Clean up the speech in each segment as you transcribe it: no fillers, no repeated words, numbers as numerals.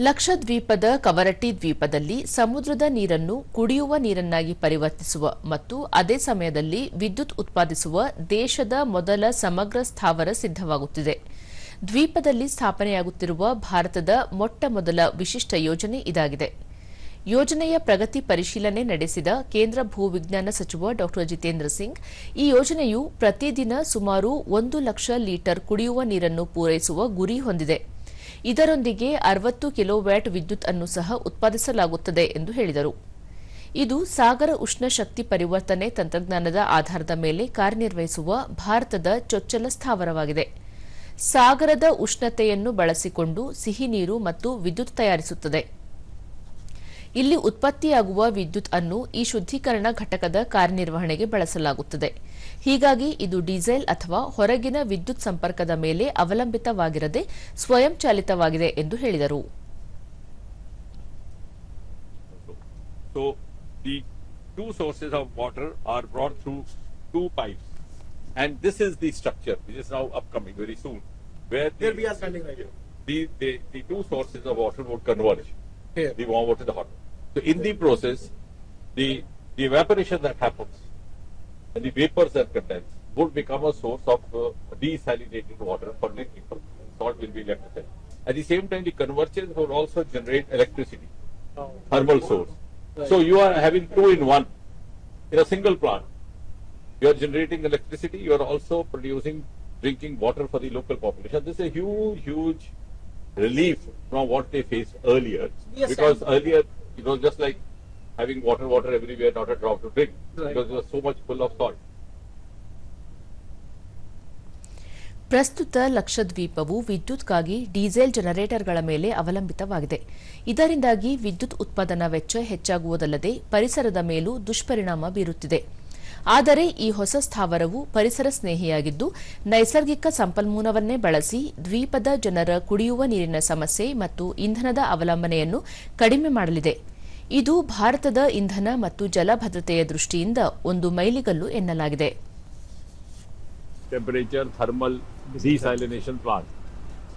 ಲಕ್ಷದ್ವೀಪದ ಕವರಟ್ಟಿ ದ್ವೀಪದಲ್ಲಿ ಸಮುದ್ರದ ನೀರನ್ನು ಕುಡಿಯುವ ನೀರನ್ನಾಗಿ ಪರಿವರ್ತಿಸುವ ಮತ್ತು ಅದೇ ಸಮಯದಲ್ಲಿ ವಿದ್ಯುತ್ ಉತ್ಪಾದಿಸುವ ದೇಶದ ಮೊದಲ ಸಮಗ್ರ ಸ್ಥಾವರ ಸಿದ್ಧವಾಗುತ್ತಿದೆ. ದ್ವೀಪದಲ್ಲಿ ಸ್ಥಾಪನೆಯಾಗುತ್ತಿರುವ ಭಾರತದ ಮೊಟ್ಟಮೊದಲ ವಿಶಿಷ್ಟ ಯೋಜನೆ ಇದಾಗಿದೆ. ಯೋಜನೆಯ ಪ್ರಗತಿ ಪರಿಶೀಲನೆ ನಡೆಸಿದ ಕೇಂದ್ರ ಭೂವಿಜ್ಞಾನ ಸಚಿವ ಡಾ ಜಿತೇಂದ್ರ ಸಿಂಗ್, ಈ ಯೋಜನೆಯು ಪ್ರತಿದಿನ ಸುಮಾರು 1 ಲಕ್ಷ ಲೀಟರ್ ಕುಡಿಯುವ ನೀರನ್ನು ಪೂರೈಸುವ ಗುರಿ ಹೊಂದಿದೆ. ಇದರೊಂದಿಗೆ 60 ಕಿಲೋವ್ಯಾಟ್ ವಿದ್ಯುತ್ ಅನ್ನು ಸಹ ಉತ್ಪಾದಿಸಲಾಗುತ್ತದೆ ಎಂದು ಹೇಳಿದರು. ಇದು ಸಾಗರ ಉಷ್ಣ ಶಕ್ತಿ ಪರಿವರ್ತನೆ ತಂತ್ರಜ್ಞಾನದ ಆಧಾರದ ಮೇಲೆ ಕಾರ್ಯನಿರ್ವಹಿಸುವ ಭಾರತದ ಚೊಚ್ಚಲ ಸ್ಥಾವರವಾಗಿದೆ. ಸಾಗರದ ಉಷ್ಣತೆಯನ್ನು ಬಳಸಿಕೊಂಡು ಸಿಹಿ ನೀರು ಮತ್ತು ವಿದ್ಯುತ್ ತಯಾರಿಸುತ್ತದೆ. ಇಲ್ಲಿ ಉತ್ಪತ್ತಿಯಾಗುವ ವಿದ್ಯುತ್ ಅನ್ನು ಈ ಶುದ್ಧೀಕರಣ ಘಟಕದ ಕಾರ್ಯನಿರ್ವಹಣೆಗೆ ಬಳಸಲಾಗುತ್ತದೆ. ಹೀಗಾಗಿ ಇದು ಡೀಸೆಲ್ ಅಥವಾ ಹೊರಗಿನ ವಿದ್ಯುತ್ ಸಂಪರ್ಕದ ಮೇಲೆ ಅವಲಂಬಿತವಾಗಿರದೆ ಸ್ವಯಂಚಾಲಿತವಾಗಿದೆ ಎಂದು ಹೇಳಿದರು. So the two sources of water are brought through two pipes, and this is the structure which is now upcoming very soon, where we are standing right here. The two sources of water would converge, Here. the warm water and the hot water. So in the process, the evaporation that happens and the vapors that condense would become a source of desalinated water for drinking purposes. Salt will be left aside. At the same time, the convergence will also generate electricity, thermal source. Right. So you are having two in one in a single plant. You are generating electricity. You are also producing drinking water for the local population. This is a huge relief from what they faced earlier. Yes, because earlier it was just like having water everywhere, not a drop to drink, Right. because it was so much full of salt. ಪ್ರಸ್ತುತ ಲಕ್ಷದ್ವೀಪವು ವಿದ್ಯುತ್ಗಾಗಿ diesel ಜನರೇಟರ್ಗಳ ಮೇಲೆ ಅವಲಂಬಿತವಾಗಿದೆ. ಇದರಿಂದಾಗಿ ವಿದ್ಯುತ್ ಉತ್ಪಾದನಾ ವೆಚ್ಚ ಹೆಚ್ಚಾಗುವುದಲ್ಲದೆ ಪರಿಸರದ ಮೇಲೂ ದುಷ್ಪರಿಣಾಮ ಬೀರುತ್ತಿದೆ. ಆದರೆ ಈ ಹೊಸ ಸ್ಥಾವರವು ಪರಿಸರ ಸ್ನೇಹಿಯಾಗಿದ್ದು, ನೈಸರ್ಗಿಕ ಸಂಪನ್ಮೂಲವನ್ನೇ ಬಳಸಿ ದ್ವೀಪದ ಜನರ ಕುಡಿಯುವ ನೀರಿನ ಸಮಸ್ಯೆ ಮತ್ತು ಇಂಧನದ ಅವಲಂಬನೆಯನ್ನು ಕಡಿಮೆ ಮಾಡಲಿದೆ. ಇದು ಭಾರತದ ಇಂಧನ ಮತ್ತು ಜಲ ಭದ್ರತೆಯ ದೃಷ್ಟಿಯಿಂದ ಒಂದು ಮೈಲಿಗಲ್ಲು ಎನ್ನಲಾಗಿದೆ. Temperature thermal desalination plant,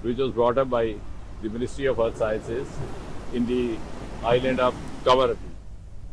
which was brought up by the Ministry of Earth Sciences in the island of Kavaratti.